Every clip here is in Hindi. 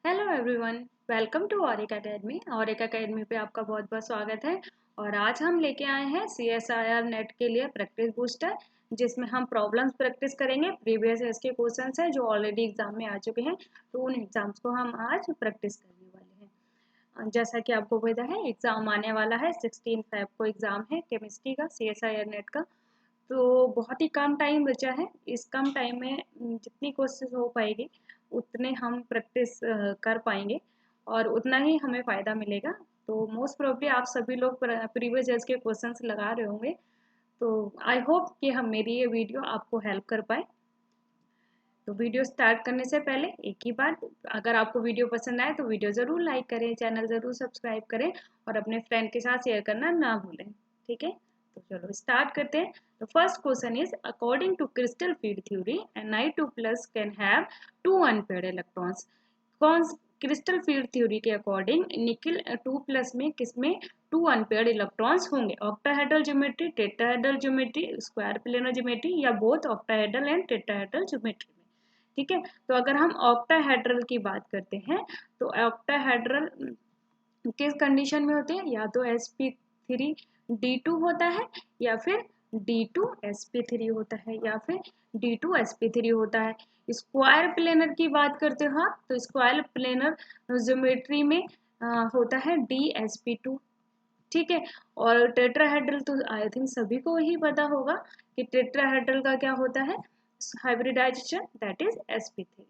Hello everyone, welcome to Auric Academy. Auric Academy पे आपका बहुत बहुत स्वागत है। और आज हम लेके आए हैं CSIR नेट के लिए प्रैक्टिस बूस्टर, जिसमें हम प्रॉब्लम्स प्रैक्टिस करेंगे। प्रीवियस ईयर्स के क्वेश्चंस हैं जो ऑलरेडी एग्जाम में आ चुके हैं, तो उन एग्जाम्स को हम आज प्रैक्टिस करने वाले हैं। जैसा कि आपको पता है, एग्जाम आने वाला है 16 फेब को एग्जाम है केमिस्ट्री का, CSIR नेट का। तो बहुत ही कम टाइम बचा है। इस कम टाइम में जितनी कोशिश हो पाएगी उतने हम प्रैक्टिस कर पाएंगे और उतना ही हमें फ़ायदा मिलेगा। तो मोस्ट प्रोबेबली आप सभी लोग प्रीवियस ईयर्स के क्वेश्चंस लगा रहे होंगे। तो आई होप कि हम मेरी ये वीडियो आपको हेल्प कर पाए। तो वीडियो स्टार्ट करने से पहले एक ही बात, अगर आपको वीडियो पसंद आए तो वीडियो ज़रूर लाइक करें, चैनल ज़रूर सब्सक्राइब करें और अपने फ्रेंड के साथ शेयर करना ना भूलें। ठीक है, तो चलो स्टार्ट करते हैं। The first question is, according to crystal field theory, Ni2 plus can have two unpaired electrons. कौन क्रिस्टल फील्ड थ्योरी के अकॉर्डिंग निकिल 2 प्लस में किसमें टू अनपेयर्ड इलेक्ट्रॉन्स होंगे? Octahedral geometry, tetrahedral geometry, square planar geometry या both octahedral and tetrahedral geometry में। ठीक है, तो अगर हम ऑक्टाहेड्रल की बात करते हैं तो ऑक्टाहेड्रल किस कंडीशन में होते हैं? या तो sp3d2 होता है, या फिर d2sp3 होता है, या फिर d2sp3 होता है। स्क्वायर प्लेनर की बात करते हो आप, तो स्क्वायर प्लेनर ज्योमेट्री में होता है dsp2। ठीक है, और टेट्राहेड्रल तो आई थिंक सभी को ही पता होगा कि टेट्राहेड्रल का क्या होता है, हाइब्रिडाइजेशन, दैट इज sp3।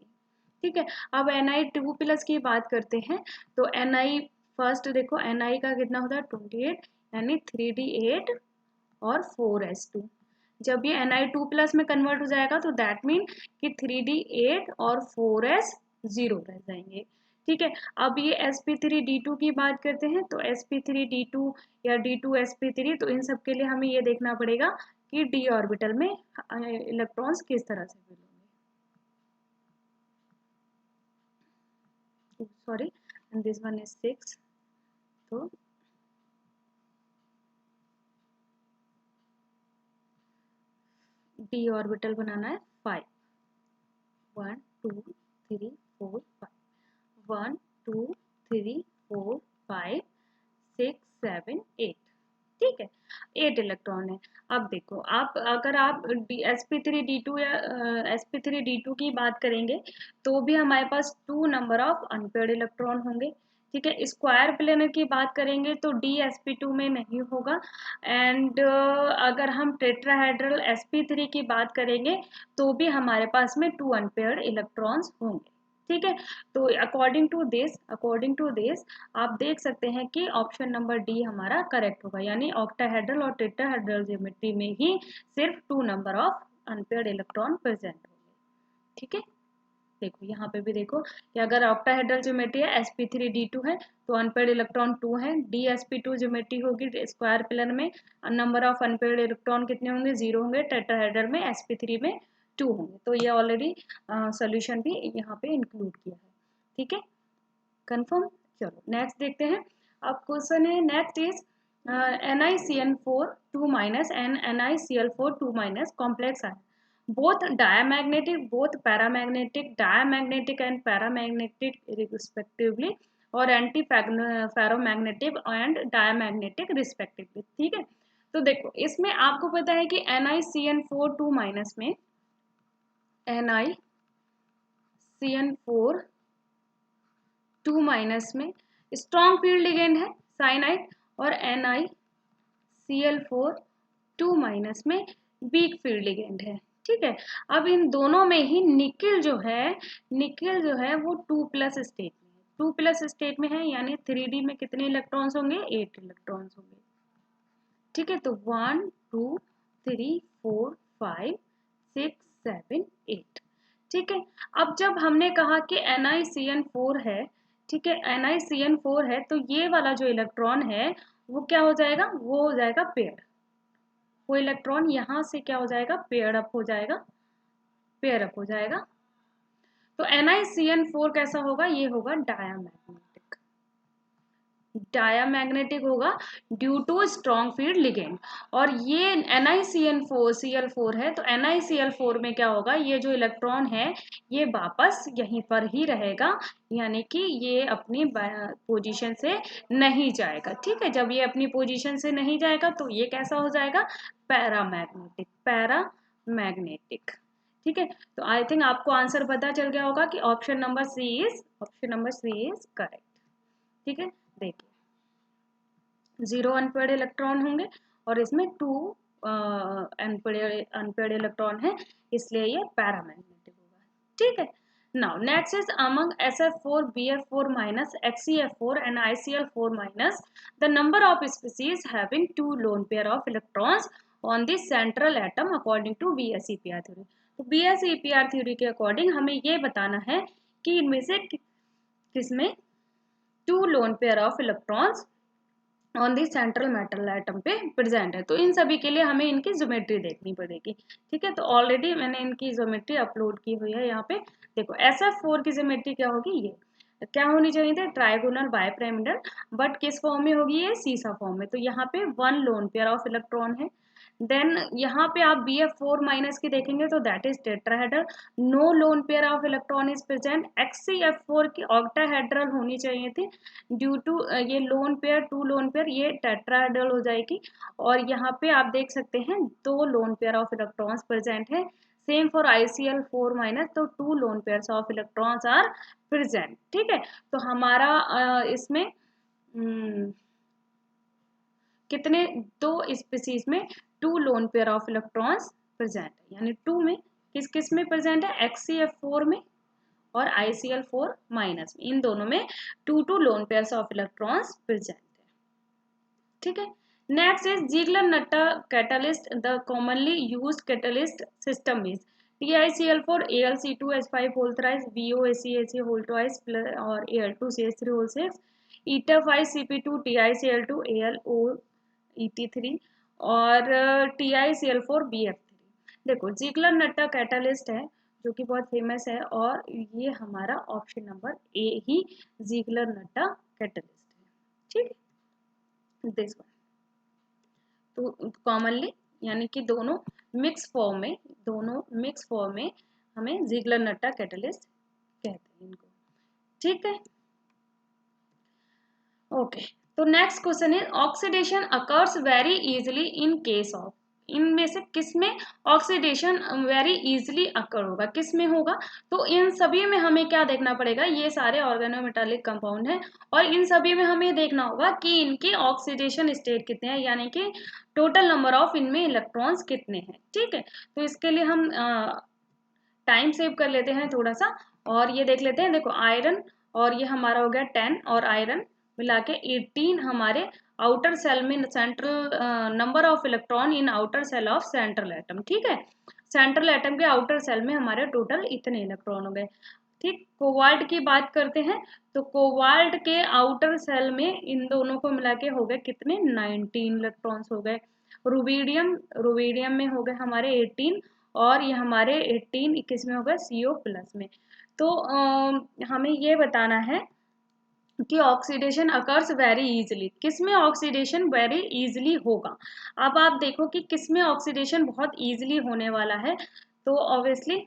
ठीक है, अब Ni2 प्लस की बात करते हैं तो Ni फर्स्ट देखो, Ni का कितना होता है 28, यानी 3d8 और 4s2। जब ये Ni2 प्लस में कन्वर्ट हो जाएगा तो दैट मीन कि 3d8 और 4s 0 रह जाएंगे। ठीक है, अब ये sp3d2 की बात करते हैं तो sp3d2 या d2sp3, तो इन सब के लिए हमें ये देखना पड़ेगा कि d ऑर्बिटल में इलेक्ट्रॉन्स किस तरह से मिलेंगे। Sorry, and this one is 6, तो d ऑर्बिटल बनाना है 5, 1 2 3 4 5, 1 2 3 4 5 6 7 8। ठीक है, 8 इलेक्ट्रॉन है। अब देखो, आप अगर आप sp3d2 या sp3d2 की बात करेंगे तो भी हमारे पास 2 नंबर ऑफ अनपेयर्ड इलेक्ट्रॉन होंगे। ठीक है, स्क्वायर प्लेनर की बात करेंगे तो dsp2 में नहीं होगा। एंड अगर हम टेट्राहेड्रल sp3 की बात करेंगे तो भी हमारे पास में 2 अनपेयर्ड इलेक्ट्रॉन्स होंगे। ठीक है, तो अकॉर्डिंग टू दिस आप देख सकते हैं कि ऑप्शन नंबर डी हमारा करेक्ट होगा, यानी ऑक्टाहेड्रल और टेट्राहेड्रल ज्योमेट्री में ही सिर्फ 2 number of unpaired electron present होंगे। ठीक है, देखो यहाँ पे भी देखो कि अगर ऑक्टाहेड्रल ज्योमेट्री है, sp3d2 है, तो अनपेयर्ड इलेक्ट्रॉन 2 है। dsp2 ज्योमेट्री होगी स्क्वायर प्लेन में, नंबर ऑफ अनपेयर्ड इलेक्ट्रॉन कितने होंगे? 0 होंगे। टेट्राहेड्रल में sp3 में 2 होंगे। तो ये ऑलरेडी सोल्यूशन भी यहाँ पे इंक्लूड किया है। ठीक है, कंफर्म। चलो नेक्स्ट देखते हैं। अब क्वेश्चन है next is NiCN4 2 minus and NiCl4 2 minus complex ion, both diamagnetic, both paramagnetic, diamagnetic and paramagnetic respectively, और anti ferromagnetic and diamagnetic respectively. ठीक है, तो देखो इसमें आपको पता है कि NiCN4 2 माइनस में NiCN4 2 माइनस में स्ट्रॉन्ग फील्ड लिगेंड है साइनाइड, और NiCl4 2 माइनस में वीक फील्ड लिगेंड है। ठीक है, अब इन दोनों में ही निकिल जो है वो 2 प्लस स्टेट में है, 2 प्लस स्टेट में है, यानी 3d में कितने इलेक्ट्रॉन्स होंगे? 8 इलेक्ट्रॉन्स होंगे। ठीक है, तो 1 2 3 4 5 6 7 8। ठीक है, अब जब हमने कहा कि NiCN4 है, ठीक है, NiCN4 है, तो ये वाला जो इलेक्ट्रॉन है वो क्या हो जाएगा? वो हो जाएगा पेयर। वो इलेक्ट्रॉन यहाँ से क्या हो जाएगा? पेयर अप हो जाएगा, पेयर अप हो जाएगा। तो NiCN4 कैसा होगा? ये होगा डायमैग्नेटिक। डायामैग्नेटिक होगा due to strong field ligand. और ये NiCl4 है, तो NiCl4 में क्या होगा, ये जो इलेक्ट्रॉन है ये वापस यहीं पर ही रहेगा, यानी कि ये अपनी पोजीशन से नहीं जाएगा। ठीक है, जब ये अपनी पोजीशन से नहीं जाएगा तो ये कैसा हो जाएगा, पैरामैग्नेटिक। ठीक है, तो आई थिंक आपको आंसर पता चल गया होगा कि option number C is correct. ठीक है, देखिए 0 अनपेड इलेक्ट्रॉन होंगे और इसमें 2 अनपेड इलेक्ट्रॉन है, इसलिए ये पैरामैग्नेटिक होगा। ठीक है, now next is among SF4 BF4 minus HCF4 and ICl4 minus the number of species having 2 lone pair of electrons on the central atom according to BS-EPR theory। तो BS-EPR theory के अकॉर्डिंग हमें ये बताना है कि इनमें से किसमें 2 lone pair of electrons on the central metal atom पे प्रेजेंट है। तो इन सभी के लिए हमें इनकी ज्योमेट्री देखनी पड़ेगी। ठीक है, तो ऑलरेडी मैंने इनकी ज्योमेट्री अपलोड की हुई है यहाँ पे। देखो SF4 की ज्योमेट्री क्या होगी, ये क्या होनी चाहिए थी, ट्राइगोनल बाइपिरामिडल, बट किस फॉर्म में होगी, ये सीसा फॉर्म में। तो यहाँ पे 1 लोन पेयर ऑफ इलेक्ट्रॉन है। देन यहाँ पे आप BF4 माइनस की देखेंगे तो that is tetrahedral, no lone pair of electron is present. HCF4 की ऑक्टाहेड्रल होनी चाहिए थी, ड्यू टू ये लोन पेयर 2 लोन पेयर, ये टेट्राहेड्रल हो जाएगी। और यहाँ पे आप देख सकते हैं 2 lone pair of electrons present है। सेम फॉर ICl4 माइनस, तो 2 lone pairs of electrons are present. ठीक है, तो हमारा इसमें कितने, 2 स्पीसीज में 2 lone pair of electrons present है, यानी 2 में किस किस में प्रेजेंट है, HCF4 में और ICl4 माइनस में, इन दोनों में 2 lone pairs of electrons present है। ठीक है, next is Ziegler-Natta catalyst। The commonly used catalyst system is TiCl4 Al(C2H5 whole thrice, BOACAC whole twice और Al2CH3 whole 6, eta5 CP2 TiCl2 AlOET3 और TiCl4 BF3। देखो Ziegler-Natta कैटलिस्ट है जो कि बहुत फेमस है, और ये हमारा ऑप्शन नंबर ए ही Ziegler-Natta कैटलिस्ट है। ठीक है, दिस वन तो कॉमनली, यानी कि दोनों मिक्स फॉर्म में हमें Ziegler-Natta कैटलिस्ट कहते हैं इनको। ठीक है, ओके, तो नेक्स्ट क्वेश्चन है oxidation occurs very easily in case of, इनमें से किसमें ऑक्सीडेशन वेरी इजिली अकर होगा, किसमें होगा, तो इन सभी में हमें क्या देखना पड़ेगा, ये सारे ऑर्गेनोमेटालिक कंपाउंड हैं और इन सभी में हमें देखना होगा कि इनकी ऑक्सीडेशन स्टेट कितने हैं, यानी कि टोटल नंबर ऑफ इनमें इलेक्ट्रॉन्स कितने हैं। ठीक है, तो इसके लिए हम टाइम सेव कर लेते हैं थोड़ा सा और ये देख लेते हैं। देखो आयरन, और ये हमारा हो गया 10 और आयरन मिला के 18 हमारे आउटर सेल में central number of electron in outer shell of central atom. ठीक है, सेंट्रल एटम के आउटर सेल में हमारे टोटल इतने इलेक्ट्रॉन हो गए। ठीक, कोबाल्ट की बात करते हैं तो कोबाल्ट के आउटर सेल में इन दोनों को मिला के हो गए कितने, 19 इलेक्ट्रॉन्स हो गए। रुबीडियम में हो गए हमारे 18 और ये हमारे 18 21 में हो गए CO प्लस में। तो हमें ये बताना है कि ऑक्सीडेशन अकर्स वेरी इजीली, किसमें ऑक्सीडेशन वेरी इजीली होगा। अब आप देखो कि किसमें ऑक्सीडेशन बहुत इजीली होने वाला है, तो ऑब्वियसली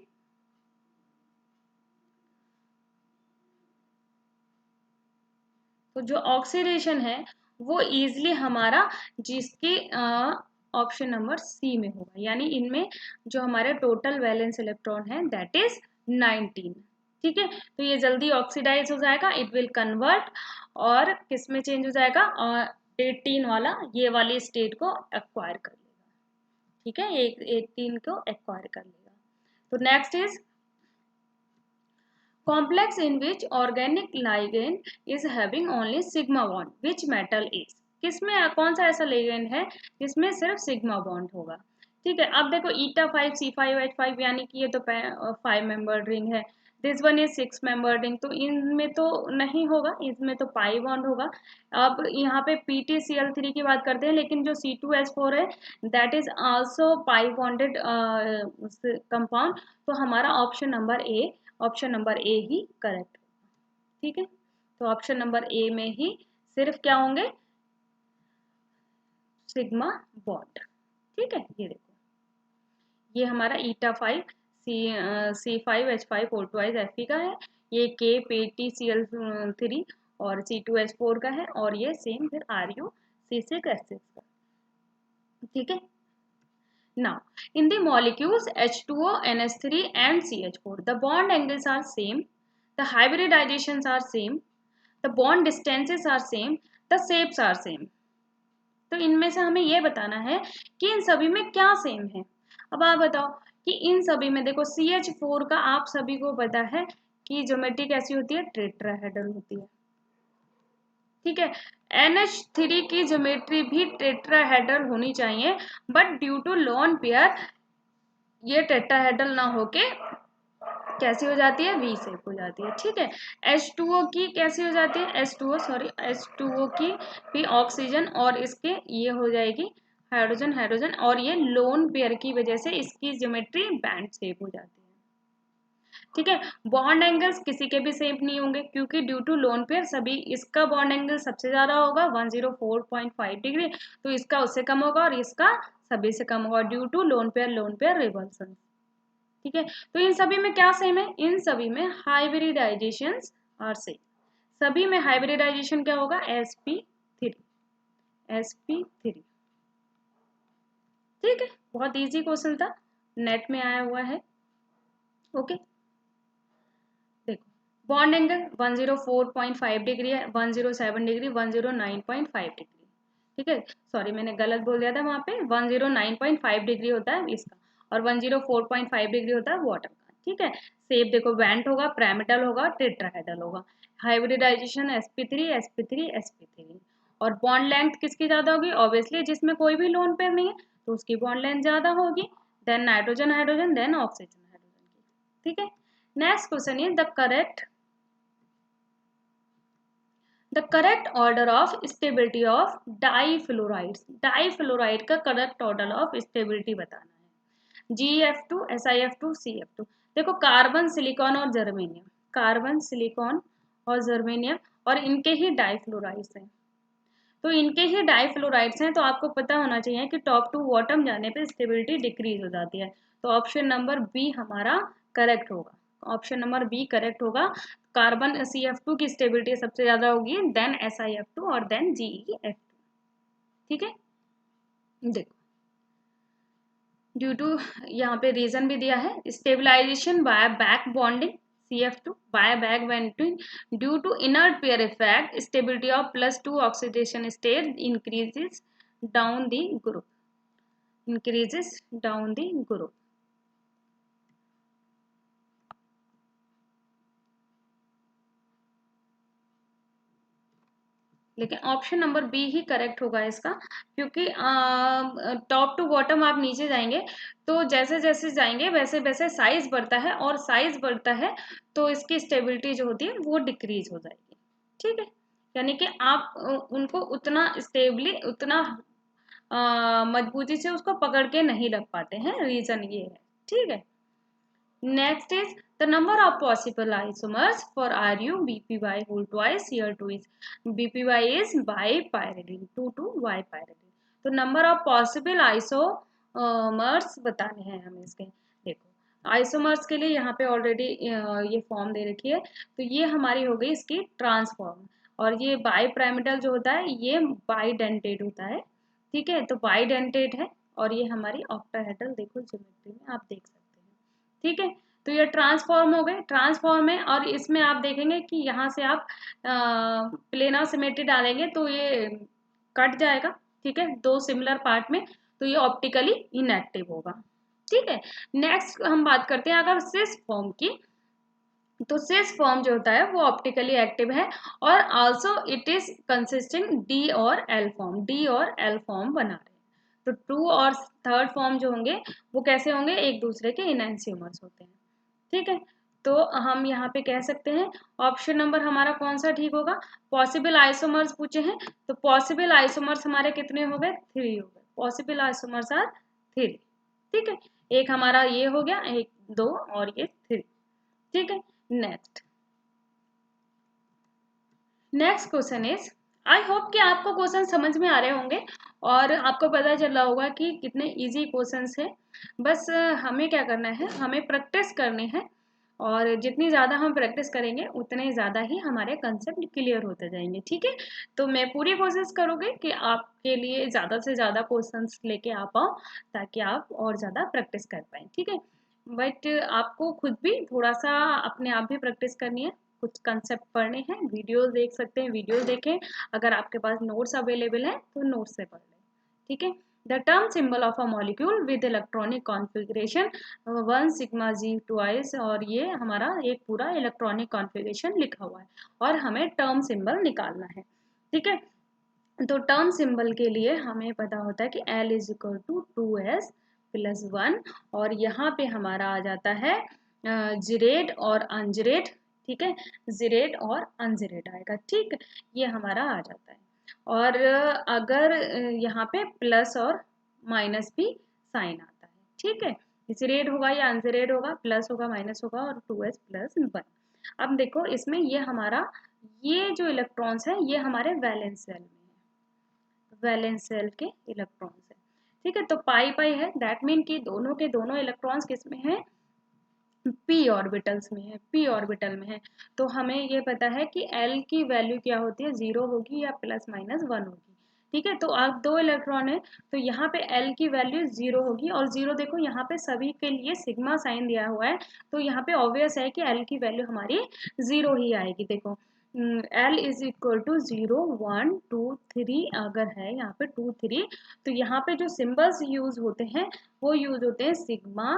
तो जो ऑक्सीडेशन है वो इजीली हमारा जिसके ऑप्शन नंबर सी में होगा, यानी इनमें जो हमारे टोटल वैलेंस इलेक्ट्रॉन है दैट इज 19। ठीक है, तो ये जल्दी ऑक्सीडाइज हो जाएगा, इट विल कन्वर्ट और किस में चेंज हो जाएगा, और 18 वाला ये वाली स्टेट को एक्वायर कर लेगा। ठीक है, 18 को एक्वायर कर लेगा। तो next is complex in which organic ligand is having only sigma bond, which metal is, किसमें कौन सा ऐसा ligand है जिसमें सिर्फ सिग्मा बॉन्ड होगा। ठीक है, अब देखो eta5C5H5 यानी कि ये तो 5 मेंबर्ड रिंग है, this one is 6 membered ring, तो इनमें तो नहीं होगा, इसमें तो पाई बॉन्ड होगा। अब यहाँ पे PtCl3 की बात करते हैं, लेकिन जो C2H4 है that is also pi bonded compound, तो हमारा ऑप्शन नंबर ए ही करेक्ट होगा। ठीक है, तो ऑप्शन नंबर ए में ही सिर्फ क्या होंगे, सिग्मा बॉन्ड। ठीक है, ये देखो, ये हमारा ईटा 5 C5H5O2 Fe का है, ये KPTCl3 और C2H4 का है, और ये सेम फिर RuC6H6 का। ठीक है, now in the molecules H2O, NH3 and CH4, the bond angles are same, the hybridizations are same, the bond distances are same, the shapes are same। तो इनमें से हमें ये बताना है कि इन सभी में क्या सेम है। अब आप बताओ कि इन सभी में देखो CH4 का आप सभी को पता है कि ज्योमेट्री कैसी होती है, टेट्राहेड्रल होती है। ठीक है, NH3 की ज्योमेट्री भी टेट्राहेड्रल होनी चाहिए, but due to lone pair ये टेट्राहेड्रल ना होके कैसी हो जाती है, वी शेप हो जाती है। ठीक है, H2O की कैसी हो जाती है, H2O की भी ऑक्सीजन और इसके ये हो जाएगी हाइड्रोजन हाइड्रोजन, और ये लोन पेयर की वजह से इसकी ज्योमेट्री बैंड शेप हो जाती है। ठीक है, बॉन्ड एंगल्स किसी के भी सेम नहीं होंगे, क्योंकि ड्यू टू लोन पेयर सभी, इसका बॉन्ड एंगल सबसे ज्यादा होगा 104.5 डिग्री, तो इसका उससे कम होगा और इसका सभी से कम होगा ड्यू टू लोन पेयर रिवल्सन। ठीक है, तो इन सभी में क्या सेम है, इन सभी में हाइब्रिडाइजेशन आर सेम। सभी में हाइब्रिडाइजेशन क्या होगा, sp3। ठीक है, बहुत इजी क्वेश्चन था, नेट में आया हुआ है। ओके, देखो बॉन्ड एंगल 104.5 डिग्री है, 107 डिग्री, 109.5 डिग्री। ठीक है, सॉरी मैंने गलत बोल दिया था, वहां पे 109.5 डिग्री होता है इसका, और 104.5 डिग्री होता है वाटर का। ठीक है, शेप देखो वेंट होगा, पिरामिडल होगा, टेट्राहेड्रल होगा। हाइब्रिडाइजेशन sp3 और बॉन्ड लेंथ किसकी ज्यादा होगी, ऑब्वियसली जिसमें कोई भी लोन पेयर नहीं है तो उसकी बॉन्ड लेंथ ज्यादा होगी, then nitrogen hydrogen, then oxygen hydrogen की। ठीक है, next question is the correct order of stability of difluorides. Difluoride का करेक्ट ऑर्डर ऑफ स्टेबिलिटी बताना है। GF2 SiF2 CF2। देखो कार्बन सिलिकॉन और जर्मेनियम, कार्बन सिलिकॉन और जर्मेनियम, और इनके ही डाईफ्लोराइड्स हैं, तो इनके ही डाईफ्लोराइड्स हैं, तो आपको पता होना चाहिए कि टॉप टू बॉटम जाने पे स्टेबिलिटी डिक्रीज हो जाती है, तो ऑप्शन नंबर बी हमारा करेक्ट होगा, ऑप्शन नंबर बी करेक्ट होगा। कार्बन CF2 की स्टेबिलिटी सबसे ज्यादा होगी, देन SiF2 और देन GeF2। ठीक है, देखो ड्यू टू यहाँ पे रीजन भी दिया है, stabilization by back bonding CF2 by back bonding due to inert pair effect, stability of +2 oxidation state increases down the group, increases down the group. लेकिन ऑप्शन नंबर बी ही करेक्ट होगा इसका, क्योंकि टॉप टू बॉटम आप नीचे जाएंगे तो जैसे जैसे जाएंगे वैसे वैसे साइज बढ़ता है, और साइज बढ़ता है तो इसकी स्टेबिलिटी जो होती है वो डिक्रीज हो जाएगी। ठीक है, यानी कि आप उनको उतना स्टेबली, उतना मजबूती से उसको पकड़ के नहीं रख पाते हैं, रीजन ये है। ठीक है, next is the number of possible isomers for RuBpY whole twice, here 2 is BpY is bipyridine, 2 to bipyridine। तो number of possible isomers बताने हैं हमें इसके। देखो आइसोमर्स के लिए यहाँ पे ऑलरेडी ये फॉर्म दे रखी है, तो ये हमारी हो गई इसकी ट्रांसफॉर्म, और ये बाईपिरामिडल जो होता है ये बाईडेंटेट होता है। ठीक है, तो बाईडेंटेट है, और ये हमारी ऑक्टाहेड्रल, देखो ज्योमेट्री में आप देख सकते हैं। ठीक है, तो ये ट्रांसफॉर्म हो गए, ट्रांसफॉर्म है, और इसमें आप देखेंगे कि यहाँ से आप प्लेनर सिमेट्री डालेंगे तो ये कट जाएगा। ठीक है, दो सिमिलर पार्ट में, तो ये ऑप्टिकली इनएक्टिव होगा। ठीक है, नेक्स्ट हम बात करते हैं अगर सिस फॉर्म की, तो सिस फॉर्म जो होता है वो ऑप्टिकली एक्टिव है, और also it is consisting D और एल फॉर्म, डी और एल फॉर्म बना रहे हैं। तो टू और थर्ड फॉर्म जो होंगे वो कैसे होंगे, एक दूसरे के इनएंसियोमर्स होते हैं। ठीक है, तो हम यहाँ पे कह सकते हैं ऑप्शन नंबर हमारा कौन सा ठीक होगा। पॉसिबल आइसोमर्स पूछे हैं, तो पॉसिबल आइसोमर्स हमारे कितने हो गए, 3 हो गए, पॉसिबल आइसोमर्स आर 3। ठीक है, एक हमारा ये हो गया, एक 2 और ये 3। ठीक है, next question is I hope कि आपको क्वेश्चन समझ में आ रहे होंगे और आपको पता चल रहा होगा कि कितने इजी क्वेश्चंस है। बस हमें क्या करना है, हमें प्रैक्टिस करनी है और जितनी ज़्यादा हम प्रैक्टिस करेंगे उतने ज़्यादा ही हमारे कंसेप्ट क्लियर होते जाएंगे। ठीक है, तो मैं पूरी कोशिश करूँगी कि आपके लिए ज़्यादा से ज़्यादा क्वेश्चंस लेके आ पाओ ताकि आप और ज़्यादा प्रैक्टिस कर पाएँ। ठीक है, बट आपको खुद भी थोड़ा सा अपने आप भी प्रैक्टिस करनी है, कुछ कंसेप्ट पढ़ने हैं, वीडियोस देख सकते हैं, वीडियोस देखें, अगर आपके पास नोट्स अवेलेबल है तो नोट्स से पढ़ लें। ठीक है, the term symbol of a molecule with electronic configuration 1 sigma g twice, और ये हमारा एक पूरा इलेक्ट्रॉनिक कॉन्फ़िगरेशन लिखा हुआ है और हमें टर्म सिंबल निकालना है। ठीक है, तो टर्म सिंबल के लिए हमें पता होता है कि L is equal to 2s plus 1, और यहाँ पे हमारा आ जाता है जिरेड और अनजिरेड। ठीक है, जिरेड और अनजिरेड आएगा। ठीक, ये हमारा आ जाता है। और अगर यहाँ पे प्लस और माइनस भी साइन आता है। ठीक है, जिरेड होगा या अनजिरेड होगा, प्लस होगा माइनस होगा, और 2s प्लस 1। अब देखो इसमें ये हमारा, ये जो इलेक्ट्रॉन्स है ये हमारे वैलेंस सेल में, वैलेंस सेल के इलेक्ट्रॉन्स है। ठीक है, तो पाई पाई है, दैट मीन कि दोनों के दोनों इलेक्ट्रॉन्स किस में है, पी ऑर्बिटल्स में है, पी ऑर्बिटल में है। तो हमें ये पता है कि एल की वैल्यू क्या होती है, 0 होगी या प्लस माइनस 1 होगी। ठीक है, तो आप 2 इलेक्ट्रॉन है तो यहाँ पे एल की वैल्यू 0 होगी, और 0 देखो यहाँ पे सभी के लिए सिग्मा साइन दिया हुआ है, तो यहाँ पे ऑब्वियस है कि एल की वैल्यू हमारी 0 ही आएगी। देखो एल इज इक्वल टू 0 1 2 3, अगर है यहाँ पे 2 3, तो यहाँ पे जो सिंबल्स यूज होते हैं वो यूज होते हैं सिग्मा,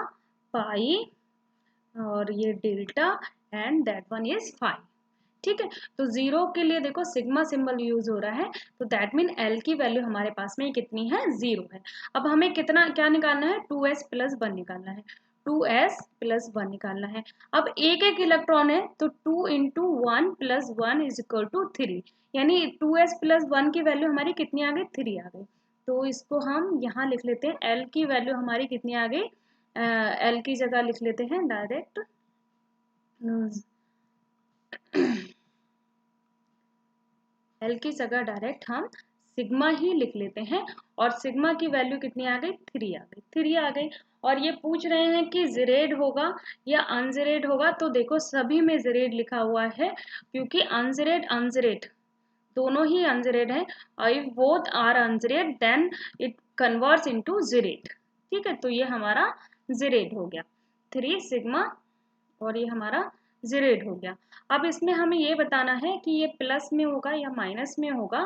पाई, और ये delta, and that one is 5। ठीक है, तो 0 के लिए देखो सिग्मा सिंबल यूज हो रहा है, तो दैट मीन एल की वैल्यू हमारे पास में कितनी है, 0 है। अब हमें कितना क्या निकालना है, 2s प्लस 1 निकालना है, 2s प्लस 1 निकालना है। अब एक एक इलेक्ट्रॉन है तो 2 into 1 plus 1 is equal to 3, यानी 2s प्लस 1 की वैल्यू हमारी कितनी आ गई, 3 आ गई। तो इसको हम यहाँ लिख लेते हैं, एल की वैल्यू हमारी कितनी आ गई, एल की जगह लिख लेते हैं डायरेक्ट एल की जगह डायरेक्ट हम सिग्मा ही लिख लेते हैं, और सिग्मा की वैल्यू कितनी आ गई, 3 आ गई, 3 आ गई। और ये पूछ रहे हैं कि जिरेड होगा या अनजिरेड होगा, तो देखो सभी में जिरेड लिखा हुआ है, क्योंकि अनजिरेड अनजिरेड दोनों ही अनजिरेड है। If both are ungerade then it converts into gerade. ठीक है, तो ये हमारा जिरेड हो गया 3 सिग्मा, और ये हमारा जिरेड हो गया। अब इसमें हमें ये बताना है कि ये प्लस में होगा या माइनस में होगा,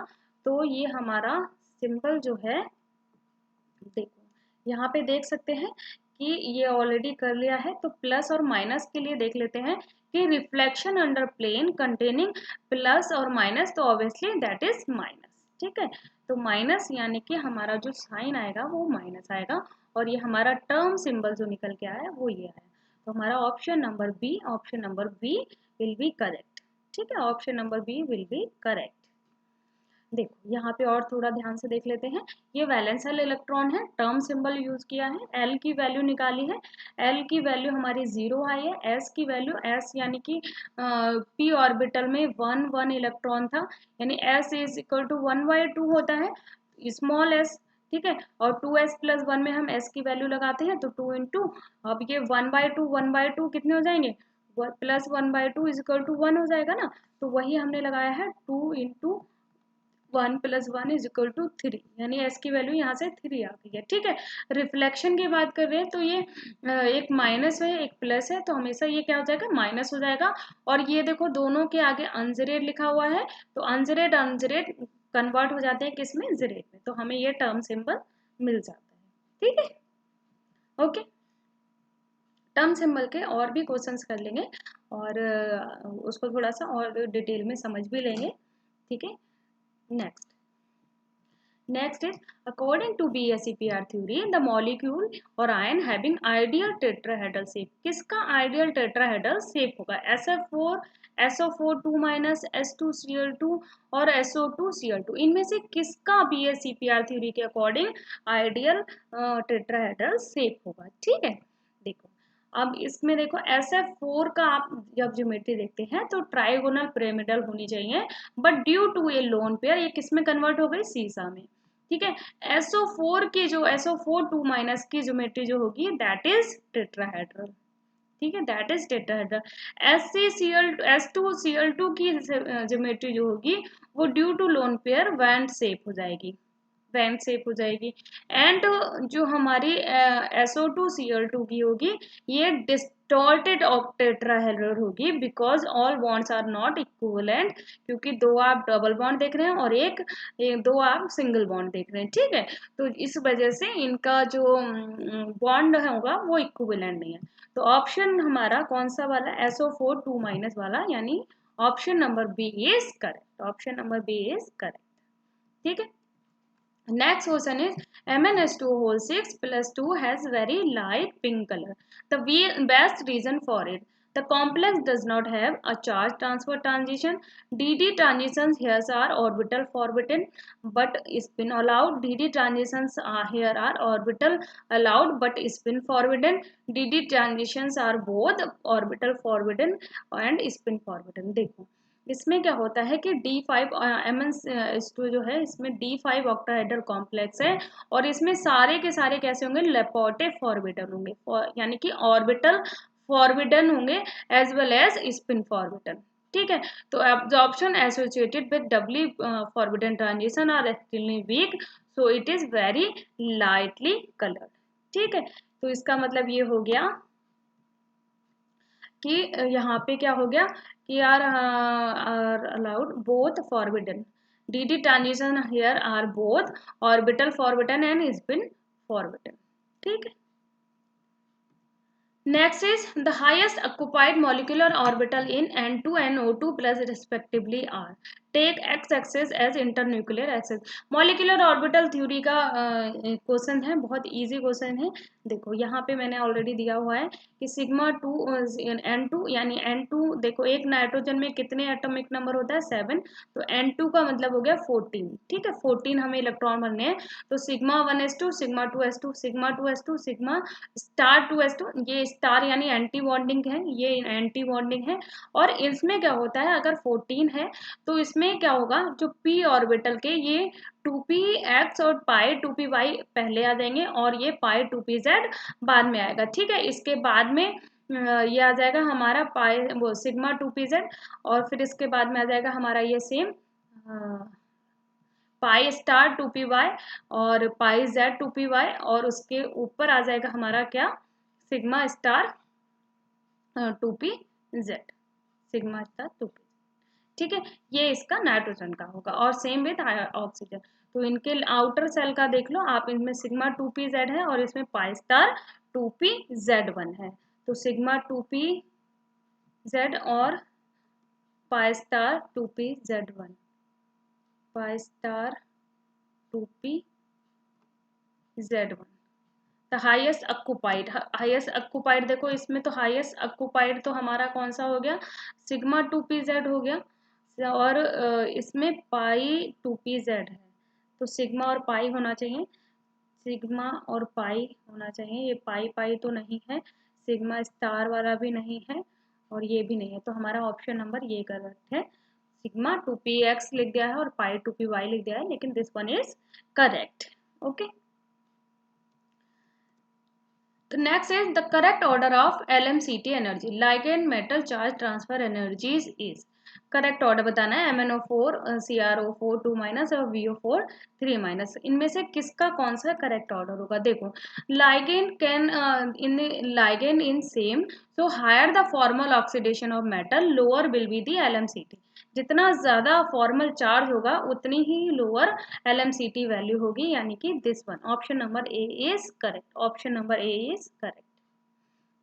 तो ये हमारा सिंबल जो है, देखो यहाँ पे देख सकते हैं कि ये ऑलरेडी कर लिया है, तो प्लस और माइनस के लिए देख लेते हैं कि reflection under plane containing plus और माइनस, तो ऑब्वियसली दैट इज माइनस। ठीक है, तो माइनस यानी कि हमारा जो साइन आएगा वो माइनस आएगा, और ये हमारा टर्म सिंबल जो निकल के आया वो ये आया। तो हमारा option number B, option number B will be correct. ठीक है, option number B will be correct. देखो यहाँ पे और थोड़ा ध्यान से देख लेते हैं, ये वैलेंशियल इलेक्ट्रॉन है, टर्म सिंबल यूज किया है, एल की वैल्यू निकाली है, एल की वैल्यू हमारी 0 आई है, एस की वैल्यू, एस यानी कि पी ऑर्बिटल में 1 1 इलेक्ट्रॉन था, यानी एस इज इक्वल टू 1/2 होता है, स्मॉल एस। ठीक है, और 2s प्लस 1 में हम s की वैल्यू लगाते हैं, तो 2 इंटू, अब ये 1/2 कितने हो जाएंगे, प्लस 1/2 इज इक्वल टू 1 हो जाएगा ना, तो वही हमने लगाया है 2 into 1 plus 1 is equal to 3, यानी एस की वैल्यू यहाँ से 3 आ गई है। ठीक है, रिफ्लेक्शन की बात कर रहे हैं तो ये एक माइनस है एक प्लस है, तो हमेशा ये क्या हो जाएगा, माइनस हो जाएगा। और ये देखो दोनों के आगे अनजिरेड लिखा हुआ है, तो अनजिरेड अनजिरेड कन्वर्ट हो जाते हैं किस में, जिरेड में, तो हमें ये टर्म सिंबल मिल जाता है। ठीक है, ओके, टर्म सिंबल के और भी क्वेश्चंस कर लेंगे, और उसको थोड़ा सा और डिटेल में समझ भी लेंगे। ठीक है, next Next is, according to BSEPR theory, the molecule or ion having ideal tetrahedral shape. किसका ideal tetrahedral shape होगा, SF4, SO4 2 minus, S2Cl2 और SO2Cl2, इनमें से किसका BSEPR theory के according ideal tetrahedral shape होगा। ठीक है, देखो अब इसमें देखो SF4 का आप जब ज्योमेट्री देखते हैं तो ट्राइगोनल पिरामिडल होनी चाहिए, but due to a lone pair ये किस में कन्वर्ट हो गई, सीसा में। ठीक है, SO4 की जो SO4 2 माइनस की ज्योमेट्री जो होगी दैट इज टेट्राहेड्रल। ठीक है, दैट इज टेट्राहेड्रल। S2Cl2 की ज्योमेट्री जो होगी वो due to lone pair van shape हो जाएगी, वैन शेप हो जाएगी। एंड जो हमारी SO2Cl2 की होगी ये डिस्टॉर्टेड ऑक्टेट्राहेड्रल होगी, because all bonds are not equivalent, क्योंकि दो आप डबल बॉन्ड देख रहे हैं और दो आप सिंगल बॉन्ड देख रहे हैं। ठीक है, तो इस वजह से इनका जो बॉन्ड होगा वो इक्विवेलेंट नहीं है। तो ऑप्शन हमारा कौन सा वाला, SO4 2 माइनस वाला, यानी option number B is correct, option number B is correct. ठीक है, next question is MnS2 whole 6 plus 2 has very light pink color. The best reason for it. The complex does not have a charge transfer transition. DD transitions here are orbital forbidden but spin allowed. DD transitions here are orbital allowed but spin forbidden. DD transitions are both orbital forbidden and spin forbidden. देखो इसमें क्या होता है कि D5 MnS2 जो है इसमें D5 ऑक्टाहेड्रल कॉम्प्लेक्स है, और इसमें सारे के सारे कैसे होंगे, लेपोर्टे फॉरबिडन होंगे, यानी कि ऑर्बिटल फॉरबिडन होंगे as well as spin forbidden. ठीक है, तो absorption associated with doubly forbidden transition are extremely weak, so it is very lightly coloured. ठीक है, तो इसका मतलब ये हो गया कि यहाँ पे क्या हो गया कि are allowed both forbidden, d transition here are both orbital forbidden and spin forbidden. ठीक है, next is the highest occupied molecular orbital in N2 and O2 plus respectively are. Take x-axis as internuclear axis. Molecular orbital theory का क्वेश्चन है, बहुत इजी क्वेश्चन है। देखो यहाँ पे मैंने ऑलरेडी दिया हुआ है कि सिग्मा 2 N2 यानी N2, देखो एक नाइट्रोजन में कितने एटॉमिक नंबर होता है, 7, तो N2 का मतलब हो गया 14। ठीक है, 14 हमें इलेक्ट्रॉन बनने हैं, तो sigma 1s2 sigma 2s2 sigma 2s2 sigma star 2s2, ये स्टार यानी एंटी बॉन्डिंग है, ये एंटी बॉन्डिंग है। और इसमें क्या होता है, अगर 14 है तो इसमें क्या होगा, जो p ऑर्बिटल के ये 2px और पाई 2py पहले आ जाएंगे और ये पाई 2pz बाद में आएगा। ठीक है, इसके बाद में ये आ जाएगा हमारा पाई वो सिग्मा 2pz, और फिर इसके बाद में आ जाएगा हमारा ये सेम पाई स्टार 2py और पाई z 2py, और उसके ऊपर आ जाएगा हमारा क्या, sigma star 2pz, sigma star 2p। ठीक है, ये इसका नाइट्रोजन का होगा, और सेम विद ऑक्सीजन। तो इनके आउटर सेल का देख लो आप, इनमें सिग्मा 2pz है और इसमें पाई स्टार 2pz1 है, तो सिग्मा 2pz और pi star 2pz1, pi star 2pz1। The highest occupied, highest occupied देखो इसमें तो हाईएस्ट ऑक्युपाइड तो हमारा कौन सा हो गया, सिग्मा 2pz हो गया, और इसमें पाई 2pz है, तो सिग्मा और पाई होना चाहिए, सिग्मा और पाई होना चाहिए। ये पाई पाई तो नहीं है, सिग्मा स्टार वाला भी नहीं है, और ये भी नहीं है, तो हमारा ऑप्शन नंबर ये करेक्ट है। सिग्मा 2px लिख दिया है और पाई 2py लिख दिया है, लेकिन this one is correct. Okay, the next is the correct order of LMCT energy, ligand metal charge transfer energies is। Correct order बताना है, MnO4 CrO4 2 माइनस और VO4 3 माइनस, इनमें से किसका कौन सा करेक्ट ऑर्डर होगा। देखो ligand can in ligand in same, so higher the formal oxidation of metal lower will be the LMCT। जितना ज्यादा फॉर्मल चार्ज होगा उतनी ही लोअर LMCT वैल्यू होगी, यानी कि this one option number A is correct, option number A is correct.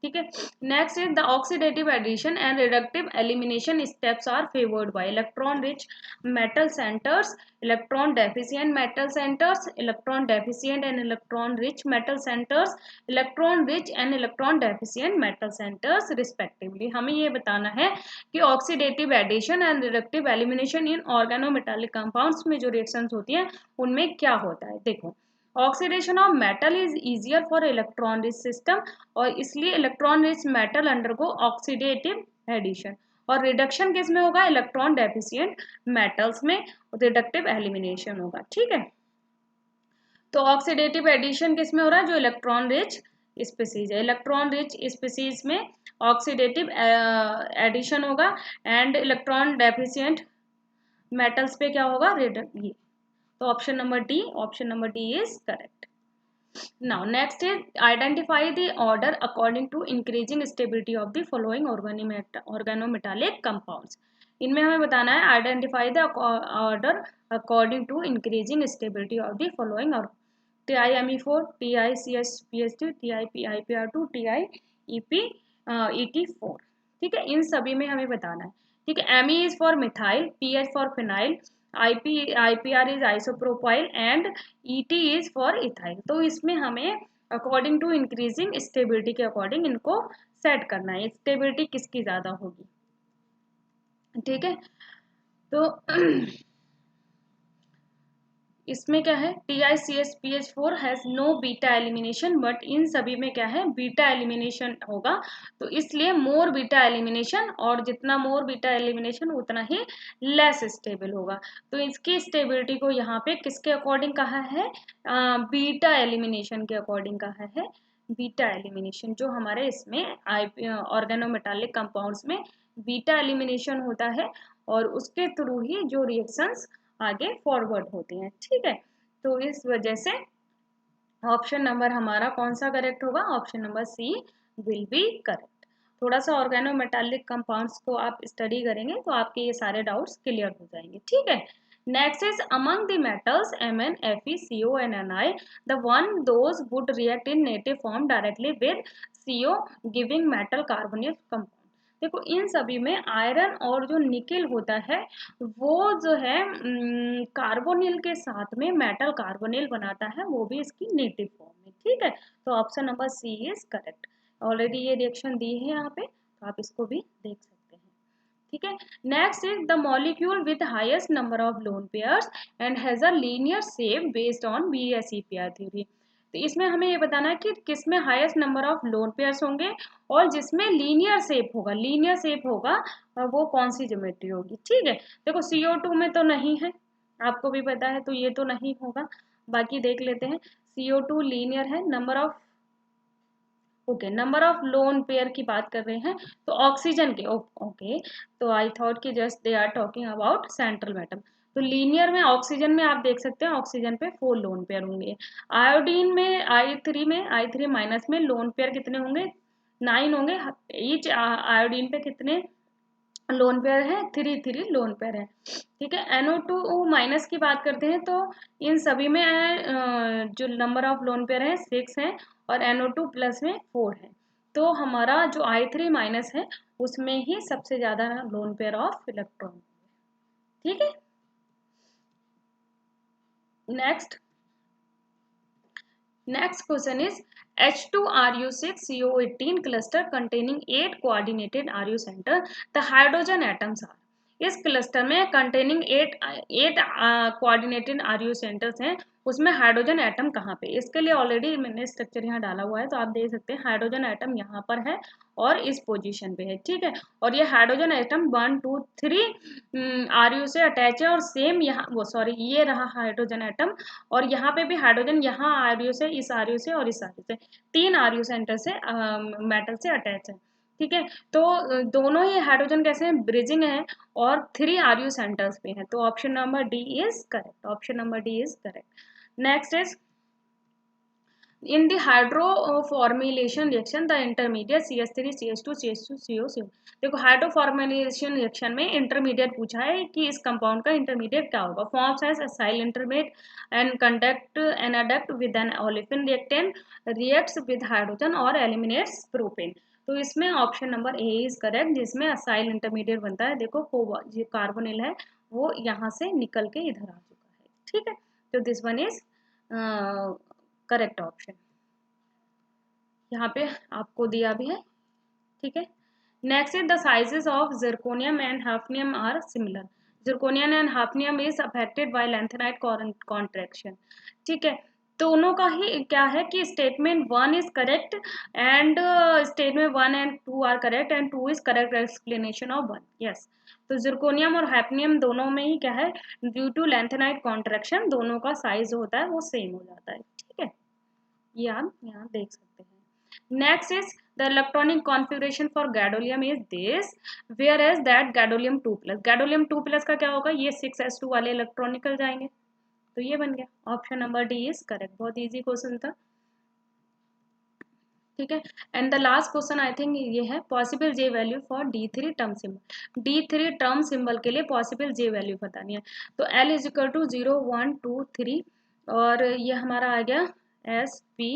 ठीक है, next is the oxidative addition and reductive elimination steps are favoured by electron rich metal centres, electron deficient metal centres, electron deficient and electron rich metal centres, electron rich and electron deficient metal centres respectively. हमें ये बताना है कि oxidative addition and reductive elimination in organometallic compounds में जो रिएक्शंस होती हैं उनमें क्या होता है। देखो oxidation of metal is easier for electron rich system, और इसलिए electron rich metal undergo oxidative addition. और रिडक्शन किस में होगा? इलेक्ट्रॉन डेफिशिएंट मेटल्स में रिडक्टिव एलिमिनेशन होगा। ठीक है, तो ऑक्सीडेटिव एडिशन किस में हो रहा है? जो इलेक्ट्रॉन रिच स्पीसीज है, इलेक्ट्रॉन रिच स्पीसीज में ऑक्सीडेटिव एडिशन होगा, एंड इलेक्ट्रॉन डेफिशिएंट मेटल्स पे क्या होगा? ये तो option number D is correct. Now next is identify the order according to increasing stability of the following organometallic compounds. इनमें हमें बताना है identify the order according to increasing stability of the following और TiMe4, TiCH2, TiPiPr2, TiEP4। ठीक है, इन सभी में हमें बताना है। ठीक है, Me is for methyl, PH for phenyl, IPR is isopropyl and ET is for ethyl. तो इसमें हमें अकॉर्डिंग टू इंक्रीजिंग स्टेबिलिटी के अकॉर्डिंग इनको सेट करना है, स्टेबिलिटी किसकी ज्यादा होगी। ठीक है, तो इसमें क्या है? TiCH4 has no beta elimination, but इन सभी में क्या है? बीटा एलिमिनेशन होगा, तो इसलिए मोर बीटा एलिमिनेशन, और जितना मोर बीटा एलिमिनेशन उतना ही लेस स्टेबल होगा। तो इसकी स्टेबिलिटी को यहाँ पे किसके अकॉर्डिंग कहा है? बीटा एलिमिनेशन के अकॉर्डिंग कहा है। बीटा एलिमिनेशन जो हमारे इसमें ऑर्गेनोमेटालिक कंपाउंड्स में बीटा एलिमिनेशन होता है, और उसके थ्रू ही जो रिएक्शंस आगे फॉरवर्ड होती हैं। ठीक है, तो इस वजह से ऑप्शन नंबर हमारा कौन सा करेक्ट होगा? Option number C will be correct. थोड़ा सा ऑर्गेनोमेटालिक कंपाउंड्स को आप स्टडी करेंगे तो आपके ये सारे डाउट्स क्लियर हो जाएंगे। ठीक है, next is among the metals Mn, Fe, CO and Ni, the one those would react in native form directly with CO giving metal carbonyl compound। देखो इन सभी में आयरन और जो निकेल होता है वो जो है कार्बोनिल के साथ में मेटल कार्बोनिल बनाता है, वो भी इसकी नेटिव फॉर्म में। ठीक है, तो option number C is correct. Already ये रिएक्शन दी है यहाँ पे, तो आप इसको भी देख सकते हैं। ठीक है, next is the molecule with highest number of lone pairs and has a linear shape based on BSEPR theory. तो इसमें हमें ये बताना है कि किसमें highest number of lone pairs होंगे, और जिसमें लीनियर शेप होगा। लीनियर शेप होगा वो कौन सी ज्योमेट्री होगी। ठीक है, देखो CO2 में तो नहीं है, आपको भी पता है, तो ये तो नहीं होगा। बाकी देख लेते हैं, CO2 लीनियर है। Number of number of lone pair की बात कर रहे हैं, तो ऑक्सीजन के ओके, तो आई थॉट कि just they are talking about central atom. तो लीनियर में ऑक्सीजन में आप देख सकते हैं, ऑक्सीजन पे 4 लोन पेयर होंगे। आयोडीन में I3 माइनस में लोन पेयर कितने होंगे? 9 होंगे। ईच आयोडीन पे कितने लोन पेयर है? 3 लोन पेयर है। ठीक है, NO2 माइनस की बात करते हैं, तो इन सभी में जो नंबर ऑफ लोन पेयर है 6 है, और NO2 प्लस में 4 है। तो हमारा जो I3 माइनस है उसमें ही सबसे ज्यादा लोन पेयर ऑफ इलेक्ट्रॉन। ठीक है, next question is H2Ru6CO18 cluster containing 8 coordinated Ru center, the hydrogen atoms are। इस क्लस्टर में कंटेनिंग 8 कोऑर्डिनेटेड Ru सेंटर्स हैं, उसमें हाइड्रोजन एटम कहाँ पे? इसके लिए ऑलरेडी मैंने स्ट्रक्चर यहाँ डाला हुआ है, तो आप देख सकते हैं हाइड्रोजन एटम यहाँ पर है और इस पोजीशन पे है। ठीक है, और ये हाइड्रोजन एटम 1 2 3 Ru से अटैच है, और सेम यहाँ ये रहा हाइड्रोजन एटम, और यहाँ पे भी हाइड्रोजन यहाँ Ru से, इस Ru से और इस Ru से, 3 Ru सेंटर से मेटल से अटैच है। ठीक है, तो दोनों ही हाइड्रोजन कैसे हैं? ब्रिजिंग है, और 3 Ru सेंटर्स पे हैं, तो option number D is correct. Option number D is correct. Next is in the hydroformylation reaction the intermediate CH3 CH2 CH2 CO देखो हाइड्रोफॉर्मेलिजेशन रिएक्शन में इंटरमीडिएट पूछा है कि इस कंपाउंड का इंटरमीडिएट क्या होगा। Forms as acyl intermediate and conduct an adduct with an olefin reactant, reacts with hydrogen और एलिमिनेट्स प्रोपेन। तो इसमें option number A is correct, जिसमें असाइल इंटरमीडिएट बनता है। देखो जो कार्बोनिल है वो यहाँ से निकल के इधर आ चुका है। ठीक है, तो this one is correct option, यहाँ पे आपको दिया भी है। ठीक है, next is the sizes of zirconium and hafnium are similar. Zirconium and hafnium is affected by lanthanide contraction. ठीक है, दोनों का ही क्या है कि statement 1 is correct and statement 1 and 2 are correct and 2 is correct explanation of 1। Yes, तो जिरकोनियम और हैफनियम दोनों में ही क्या है, ड्यू टू लेंथेनाइट कॉन्ट्रैक्शन दोनों का साइज होता है वो सेम हो जाता है। ठीक है, ये आप यहाँ देख सकते हैं। Next is the electronic configuration for gadolinium is this, where as that gadolinium 2+। Gadolinium 2+ का क्या होगा, ये 6s2 वाले इलेक्ट्रॉन निकल जाएंगे, तो ये बन गया option number D is correct. बहुत इजी क्वेश्चन था। ठीक है, and the last question I think ये है, possible J value for D3 term symbol. D3 term symbol के लिए पॉसिबल जे वैल्यू बतानी है। तो L इज इक्वल टू 0 1 2 3 और ये हमारा आ गया S P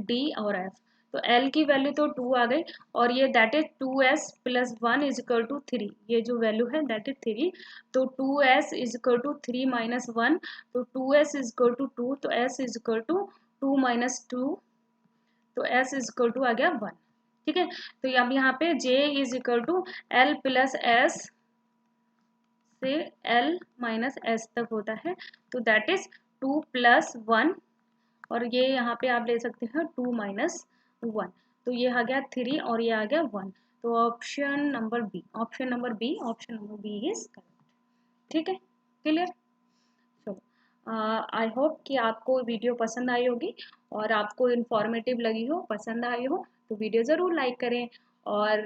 D और F। तो L की वैल्यू तो 2 आ गई और ये that is 2s plus 1 is equal to 3, ये जो वैल्यू है दैट इज 3। तो 2s is equal to 3 minus 1, तो 2s इज इक्वल टू 2, तो s is equal to 2 minus 2, तो s इज इक्वल टू आ गया 1। ठीक है, तो अब यहाँ पे j is equal to l plus s से l माइनस s तक होता है, तो दैट इज 2 प्लस 1 और ये यहाँ पे आप ले सकते हैं 2 माइनस 1, तो ये आ गया 3 और ये आ गया 1। तो option number B, option number B, option number B is correct. ठीक है, क्लियर। चलो, आई होप कि आपको वीडियो पसंद आई होगी और आपको इन्फॉर्मेटिव लगी हो, पसंद आई हो, तो वीडियो ज़रूर लाइक करें। और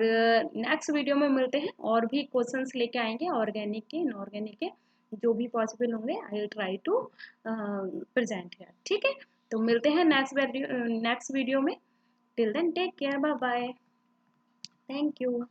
नेक्स्ट वीडियो में मिलते हैं, और भी क्वेश्चंस लेके आएंगे ऑर्गेनिक के, इनऑर्गेनिक के, जो भी पॉसिबल होंगे I will try to present here. ठीक है, तो मिलते हैं नेक्स्ट वीडियो में। Till then take care, bye bye, thank you.